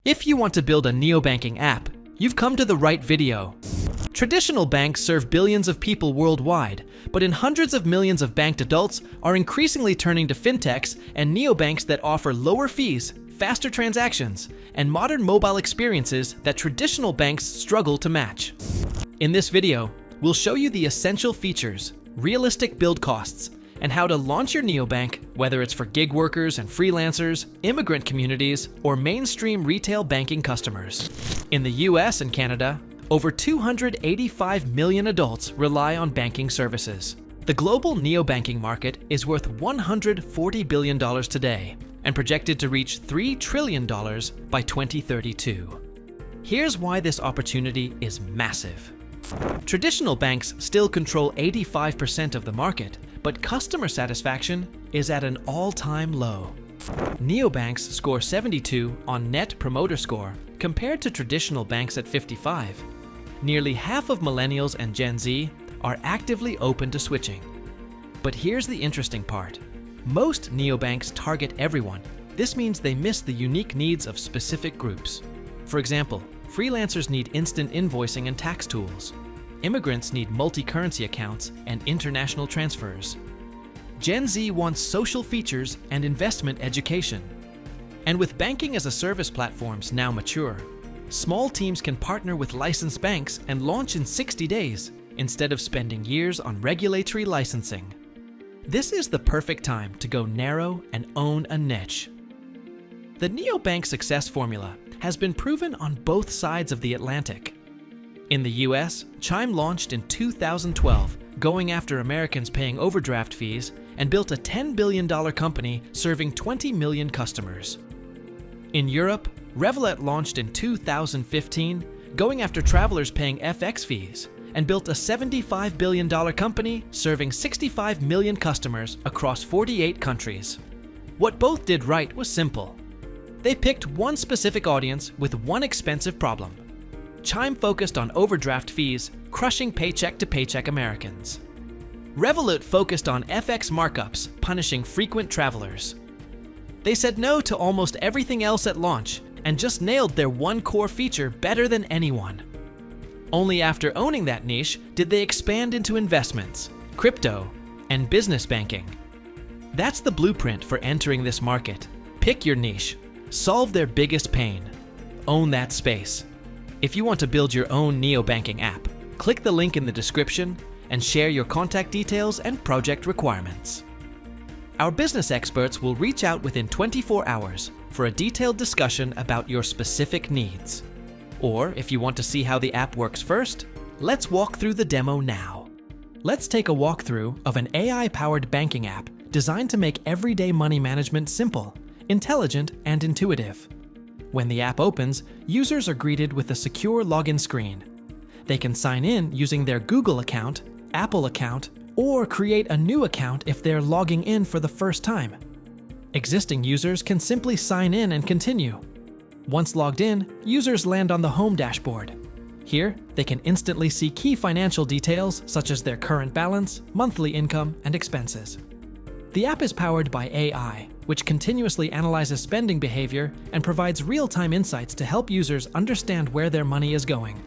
If you want to build a NeoBanking app, you've come to the right video. Traditional banks serve billions of people worldwide, but hundreds of millions of banked adults are increasingly turning to fintechs and neobanks that offer lower fees, faster transactions, and modern mobile experiences that traditional banks struggle to match. In this video, we'll show you the essential features, realistic build costs, and how to launch your neobank, whether it's for gig workers and freelancers, immigrant communities, or mainstream retail banking customers. In the US and Canada, over 285 million adults rely on banking services. The global neobanking market is worth $140 billion today and projected to reach $3 trillion by 2032. Here's why this opportunity is massive. Traditional banks still control 85% of the market, but customer satisfaction is at an all-time low. Neobanks score 72 on Net Promoter Score compared to traditional banks at 55. Nearly half of millennials and Gen Z are actively open to switching. But here's the interesting part. Most neobanks target everyone. This means they miss the unique needs of specific groups. For example, freelancers need instant invoicing and tax tools. Immigrants need multi-currency accounts and international transfers. Gen Z wants social features and investment education. And with banking-as-a-service platforms now mature, small teams can partner with licensed banks and launch in 60 days instead of spending years on regulatory licensing. This is the perfect time to go narrow and own a niche. The neobank success formula has been proven on both sides of the Atlantic. In the US, Chime launched in 2012, going after Americans paying overdraft fees, and built a $10 billion company serving 20 million customers. In Europe, Revolut launched in 2015, going after travelers paying FX fees, and built a $75 billion company serving 65 million customers across 48 countries. What both did right was simple. They picked one specific audience with one expensive problem. Chime focused on overdraft fees, crushing paycheck-to-paycheck Americans. Revolut focused on FX markups, punishing frequent travelers. They said no to almost everything else at launch and just nailed their one core feature better than anyone. Only after owning that niche did they expand into investments, crypto, and business banking. That's the blueprint for entering this market. Pick your niche, solve their biggest pain, own that space. If you want to build your own neobanking app, click the link in the description and share your contact details and project requirements. Our business experts will reach out within 24 hours for a detailed discussion about your specific needs. Or if you want to see how the app works first, let's walk through the demo now. Let's take a walkthrough of an AI-powered banking app designed to make everyday money management simple, intelligent, and intuitive. When the app opens, users are greeted with a secure login screen. They can sign in using their Google account, Apple account, or create a new account if they're logging in for the first time. Existing users can simply sign in and continue. Once logged in, users land on the home dashboard. Here, they can instantly see key financial details such as their current balance, monthly income, and expenses. The app is powered by AI, which continuously analyzes spending behavior and provides real-time insights to help users understand where their money is going.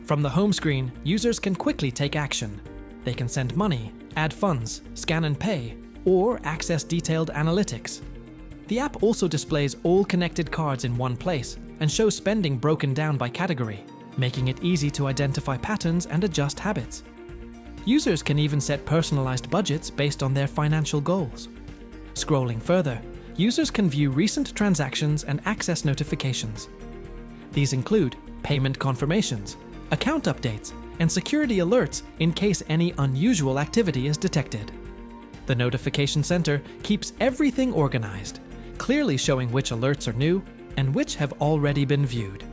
From the home screen, users can quickly take action. They can send money, add funds, scan and pay, or access detailed analytics. The app also displays all connected cards in one place and shows spending broken down by category, making it easy to identify patterns and adjust habits. Users can even set personalized budgets based on their financial goals. Scrolling further, users can view recent transactions and access notifications. These include payment confirmations, account updates, and security alerts in case any unusual activity is detected. The Notification Center keeps everything organized, clearly showing which alerts are new and which have already been viewed.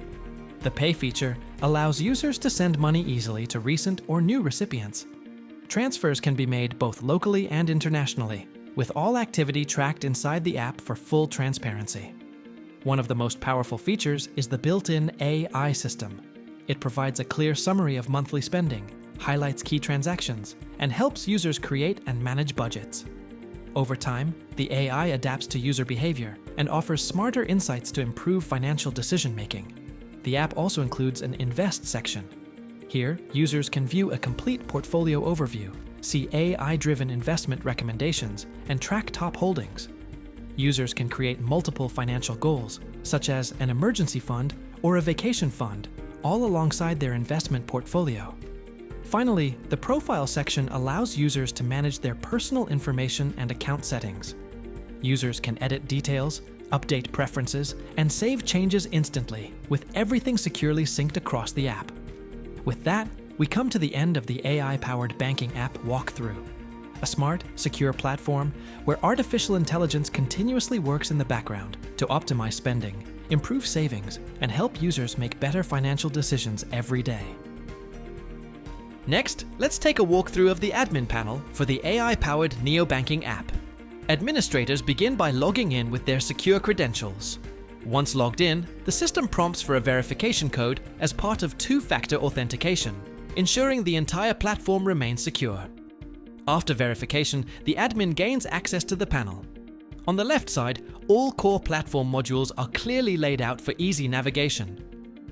The Pay feature allows users to send money easily to recent or new recipients. Transfers can be made both locally and internationally, with all activity tracked inside the app for full transparency. One of the most powerful features is the built-in AI system. It provides a clear summary of monthly spending, highlights key transactions, and helps users create and manage budgets. Over time, the AI adapts to user behavior and offers smarter insights to improve financial decision-making. The app also includes an Invest section. Here, users can view a complete portfolio overview, see AI-driven investment recommendations, and track top holdings. Users can create multiple financial goals, such as an emergency fund or a vacation fund, all alongside their investment portfolio. Finally, the Profile section allows users to manage their personal information and account settings. Users can edit details, update preferences, and save changes instantly, with everything securely synced across the app. With that, we come to the end of the AI-powered banking app walkthrough. A smart, secure platform where artificial intelligence continuously works in the background to optimize spending, improve savings, and help users make better financial decisions every day. Next, let's take a walkthrough of the admin panel for the AI-powered NeoBanking app. Administrators begin by logging in with their secure credentials. Once logged in, the system prompts for a verification code as part of two-factor authentication, ensuring the entire platform remains secure. After verification, the admin gains access to the panel. On the left side, all core platform modules are clearly laid out for easy navigation.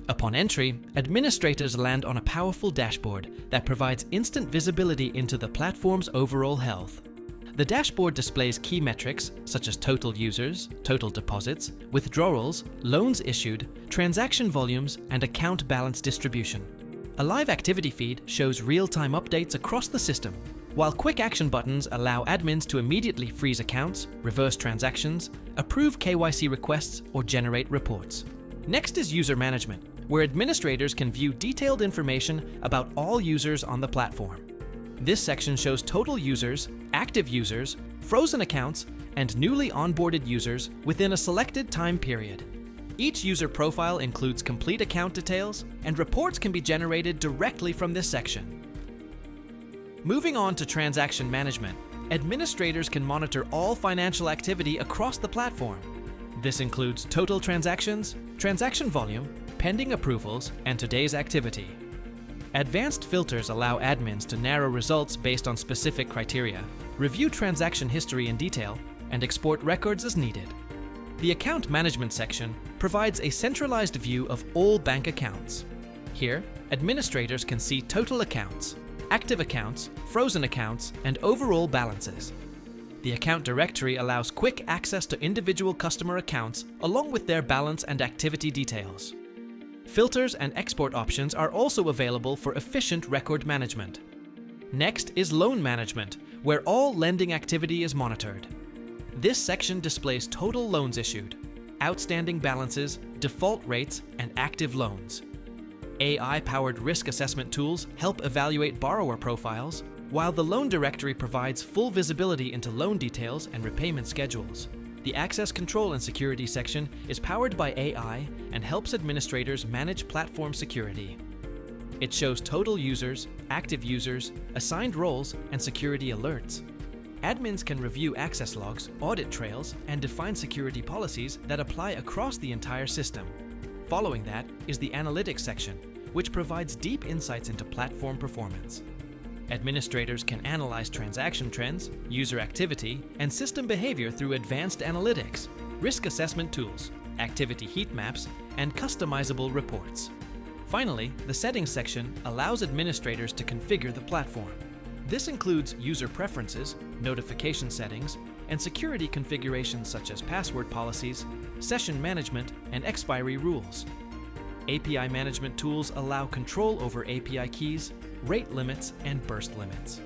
Upon entry, administrators land on a powerful dashboard that provides instant visibility into the platform's overall health. The dashboard displays key metrics such as total users, total deposits, withdrawals, loans issued, transaction volumes, and account balance distribution. A live activity feed shows real-time updates across the system, while quick action buttons allow admins to immediately freeze accounts, reverse transactions, approve KYC requests, or generate reports. Next is user management, where administrators can view detailed information about all users on the platform. This section shows total users, active users, frozen accounts, and newly onboarded users within a selected time period. Each user profile includes complete account details, and reports can be generated directly from this section. Moving on to transaction management, administrators can monitor all financial activity across the platform. This includes total transactions, transaction volume, pending approvals, and today's activity. Advanced filters allow admins to narrow results based on specific criteria, review transaction history in detail, and export records as needed. The account management section provides a centralized view of all bank accounts. Here, administrators can see total accounts, active accounts, frozen accounts, and overall balances. The account directory allows quick access to individual customer accounts along with their balance and activity details. Filters and export options are also available for efficient record management. Next is loan management, where all lending activity is monitored. This section displays total loans issued, outstanding balances, default rates, and active loans. AI-powered risk assessment tools help evaluate borrower profiles, while the loan directory provides full visibility into loan details and repayment schedules. The access control and security section is powered by AI and helps administrators manage platform security. It shows total users, active users, assigned roles, and security alerts. Admins can review access logs, audit trails, and define security policies that apply across the entire system. Following that is the analytics section, which provides deep insights into platform performance. Administrators can analyze transaction trends, user activity, and system behavior through advanced analytics, risk assessment tools, activity heat maps, and customizable reports. Finally, the settings section allows administrators to configure the platform. This includes user preferences, notification settings, and security configurations such as password policies, session management, and expiry rules. API management tools allow control over API keys, rate limits, and burst limits.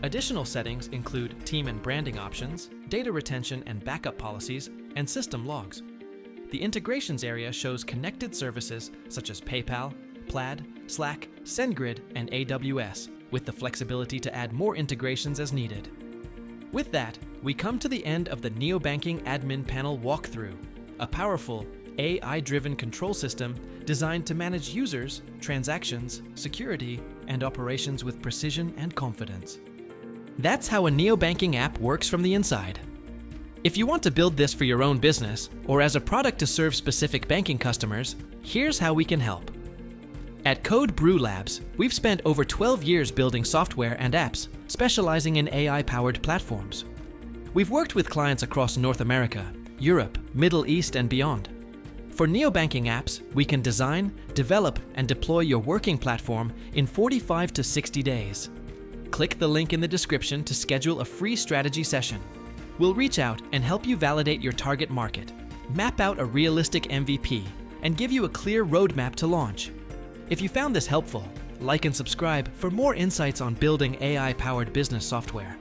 Additional settings include team and branding options, data retention and backup policies, and system logs. The integrations area shows connected services such as PayPal, Plaid, Slack, SendGrid, and AWS, with the flexibility to add more integrations as needed. With that, we come to the end of the NeoBanking admin panel walkthrough, a powerful, AI-driven control system designed to manage users, transactions, security, and operations with precision and confidence. That's how a NeoBanking app works from the inside. If you want to build this for your own business, or as a product to serve specific banking customers, here's how we can help. At Code Brew Labs, we've spent over 12 years building software and apps, specializing in AI-powered platforms. We've worked with clients across North America, Europe, Middle East, and beyond. For neobanking apps, we can design, develop, and deploy your working platform in 45 to 60 days. Click the link in the description to schedule a free strategy session. We'll reach out and help you validate your target market, map out a realistic MVP, and give you a clear roadmap to launch. If you found this helpful, like and subscribe for more insights on building AI-powered business software.